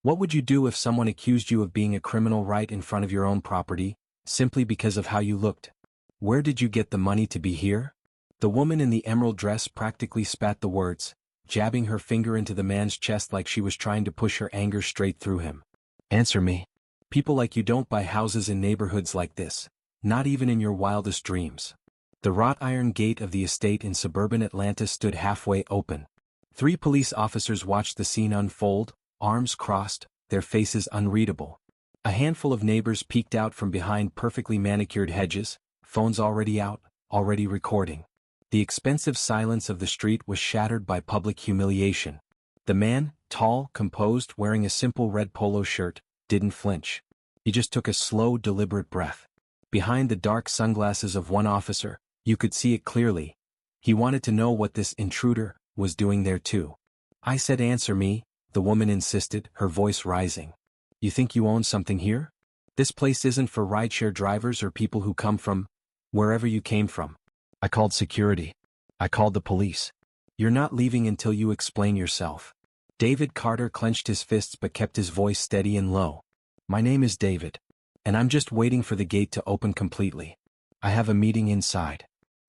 What would you do if someone accused you of being a criminal right in front of your own property, simply because of how you looked? Where did you get the money to be here? The woman in the emerald dress practically spat the words, jabbing her finger into the man's chest like she was trying to push her anger straight through him. Answer me. People like you don't buy houses in neighborhoods like this, not even in your wildest dreams. The wrought iron gate of the estate in suburban Atlanta stood halfway open. 3 police officers watched the scene unfold, arms crossed, their faces unreadable. A handful of neighbors peeked out from behind perfectly manicured hedges, phones already out, already recording. The expensive silence of the street was shattered by public humiliation. The man, tall, composed, wearing a simple red polo shirt, didn't flinch. He just took a slow, deliberate breath. Behind the dark sunglasses of one officer, you could see it clearly. He wanted to know what this intruder was doing there too. I said answer me, the woman insisted, her voice rising. You think you own something here? This place isn't for rideshare drivers or people who come from wherever you came from. I called security. I called the police. You're not leaving until you explain yourself. David Carter clenched his fists but kept his voice steady and low. My name is David. And I'm just waiting for the gate to open completely. I have a meeting inside.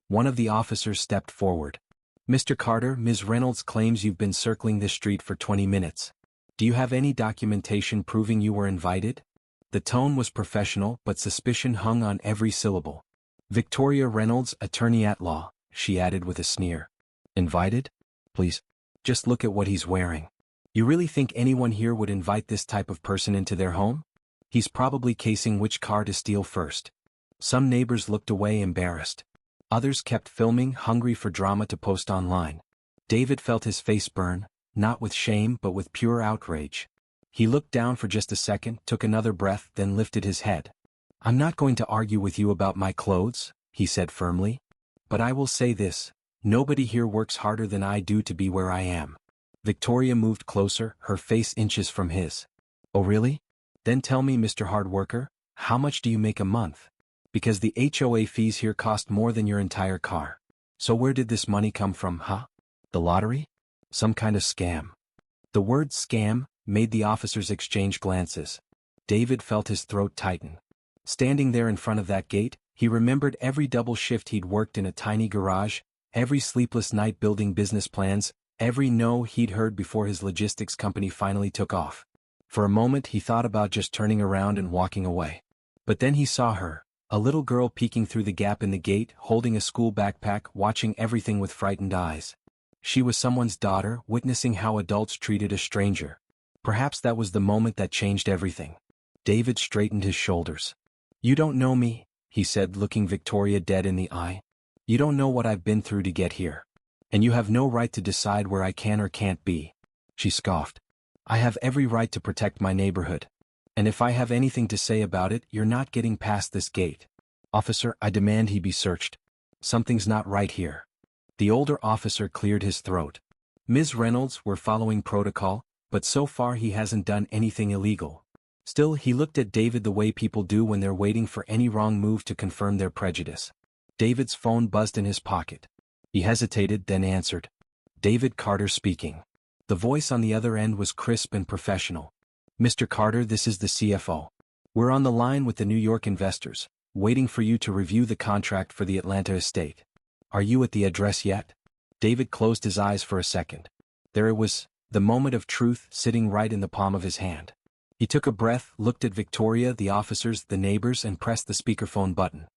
One of the officers stepped forward. Mr. Carter, Ms. Reynolds claims you've been circling this street for 20 minutes. Do you have any documentation proving you were invited? The tone was professional but suspicion hung on every syllable. Victoria Reynolds, attorney at law, she added with a sneer. Invited? Please. Just look at what he's wearing. You really think anyone here would invite this type of person into their home? He's probably casing which car to steal first. Some neighbors looked away embarrassed. Others kept filming, hungry for drama to post online. David felt his face burn, not with shame but with pure outrage. He looked down for just a second, took another breath, then lifted his head. I'm not going to argue with you about my clothes, he said firmly. But I will say this, nobody here works harder than I do to be where I am. Victoria moved closer, her face inches from his. Oh really? Then tell me, Mr. Hard Worker, how much do you make a month? Because the HOA fees here cost more than your entire car. So where did this money come from, huh? The lottery? Some kind of scam. The word scam made the officers exchange glances. David felt his throat tighten. Standing there in front of that gate, he remembered every double shift he'd worked in a tiny garage, every sleepless night building business plans, every no he'd heard before his logistics company finally took off. For a moment he thought about just turning around and walking away. But then he saw her, a little girl peeking through the gap in the gate, holding a school backpack, watching everything with frightened eyes. She was someone's daughter, witnessing how adults treated a stranger. Perhaps that was the moment that changed everything. David straightened his shoulders. You don't know me, he said, looking Victoria dead in the eye. You don't know what I've been through to get here. And you have no right to decide where I can or can't be. She scoffed. I have every right to protect my neighborhood. And if I have anything to say about it, you're not getting past this gate. Officer, I demand he be searched. Something's not right here. The older officer cleared his throat. Ms. Reynolds, we're following protocol, but so far he hasn't done anything illegal. Still, he looked at David the way people do when they're waiting for any wrong move to confirm their prejudice. David's phone buzzed in his pocket. He hesitated, then answered. David Carter speaking. The voice on the other end was crisp and professional. Mr. Carter, this is the CFO. We're on the line with the New York investors, waiting for you to review the contract for the Atlanta estate. Are you at the address yet? David closed his eyes for a second. There it was, the moment of truth sitting right in the palm of his hand. He took a breath, looked at Victoria, the officers, the neighbors, and pressed the speakerphone button.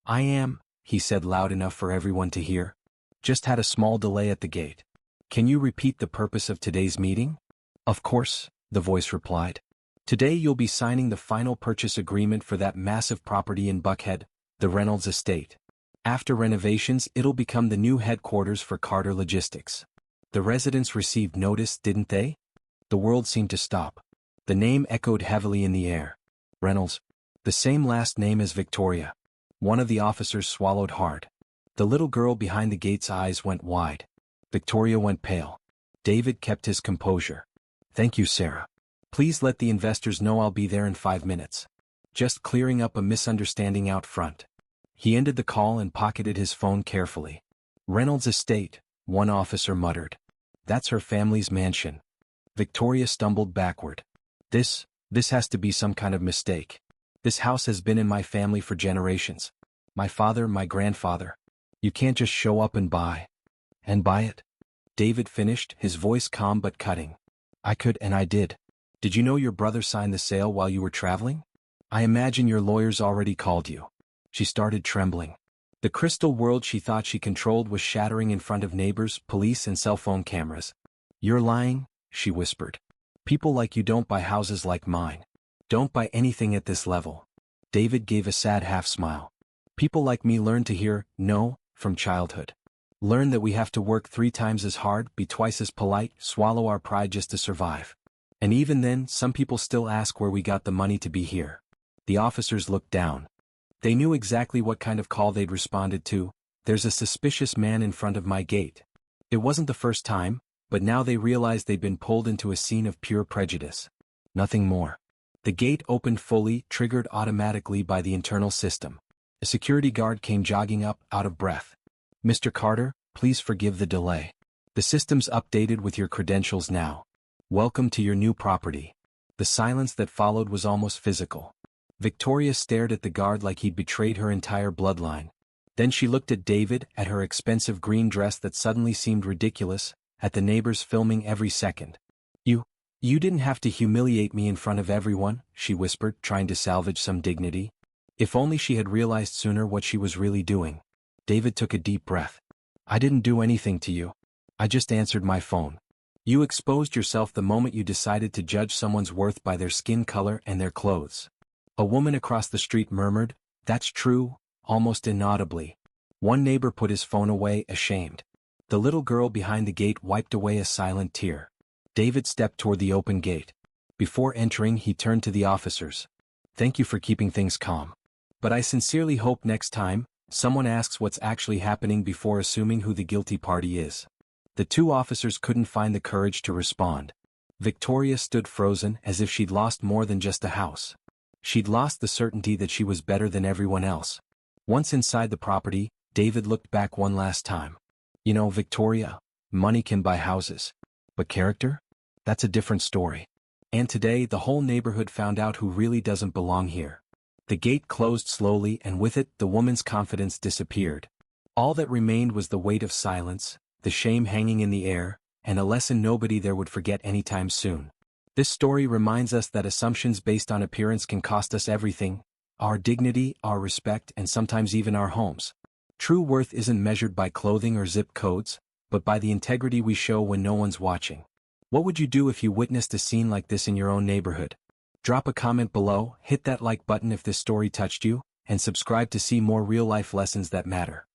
I am, he said loud enough for everyone to hear. Just had a small delay at the gate. Can you repeat the purpose of today's meeting? Of course, the voice replied. Today you'll be signing the final purchase agreement for that massive property in Buckhead, the Reynolds estate. After renovations, it'll become the new headquarters for Carter Logistics. The residents received notice, didn't they? The world seemed to stop. The name echoed heavily in the air. Reynolds. The same last name as Victoria. One of the officers swallowed hard. The little girl behind the gate's eyes went wide. Victoria went pale. David kept his composure. Thank you, Sarah. Please let the investors know I'll be there in 5 minutes. Just clearing up a misunderstanding out front. He ended the call and pocketed his phone carefully. Reynolds estate, one officer muttered. That's her family's mansion. Victoria stumbled backward. This has to be some kind of mistake. This house has been in my family for generations. My father, my grandfather. You can't just show up and buy it. David finished, his voice calm but cutting. I could and I did. Did you know your brother signed the sale while you were traveling? I imagine your lawyers already called you. She started trembling. The crystal world she thought she controlled was shattering in front of neighbors, police, and cell phone cameras. You're lying, she whispered. People like you don't buy houses like mine. Don't buy anything at this level. David gave a sad half-smile. People like me learn to hear no from childhood. Learn that we have to work 3 times as hard, be twice as polite, swallow our pride just to survive. And even then, some people still ask where we got the money to be here. The officers looked down. They knew exactly what kind of call they'd responded to. There's a suspicious man in front of my gate. It wasn't the first time, but now they realized they'd been pulled into a scene of pure prejudice. Nothing more. The gate opened fully, triggered automatically by the internal system. A security guard came jogging up, out of breath. Mr. Carter, please forgive the delay. The system's updated with your credentials now. Welcome to your new property. The silence that followed was almost physical. Victoria stared at the guard like he'd betrayed her entire bloodline. Then she looked at David, at her expensive green dress that suddenly seemed ridiculous, at the neighbors filming every second. You didn't have to humiliate me in front of everyone, she whispered, trying to salvage some dignity. If only she had realized sooner what she was really doing. David took a deep breath. I didn't do anything to you. I just answered my phone. You exposed yourself the moment you decided to judge someone's worth by their skin color and their clothes. A woman across the street murmured, "That's true," almost inaudibly. One neighbor put his phone away, ashamed. The little girl behind the gate wiped away a silent tear. David stepped toward the open gate. Before entering, he turned to the officers. Thank you for keeping things calm. But I sincerely hope next time, someone asks what's actually happening before assuming who the guilty party is. The 2 officers couldn't find the courage to respond. Victoria stood frozen, as if she'd lost more than just a house. She'd lost the certainty that she was better than everyone else. Once inside the property, David looked back one last time. You know, Victoria, money can buy houses. But character? That's a different story. And today, the whole neighborhood found out who really doesn't belong here. The gate closed slowly, and with it, the woman's confidence disappeared. All that remained was the weight of silence, the shame hanging in the air, and a lesson nobody there would forget anytime soon. This story reminds us that assumptions based on appearance can cost us everything: our dignity, our respect, and sometimes even our homes. True worth isn't measured by clothing or zip codes, but by the integrity we show when no one's watching. What would you do if you witnessed a scene like this in your own neighborhood? Drop a comment below, hit that like button if this story touched you, and subscribe to see more real-life lessons that matter.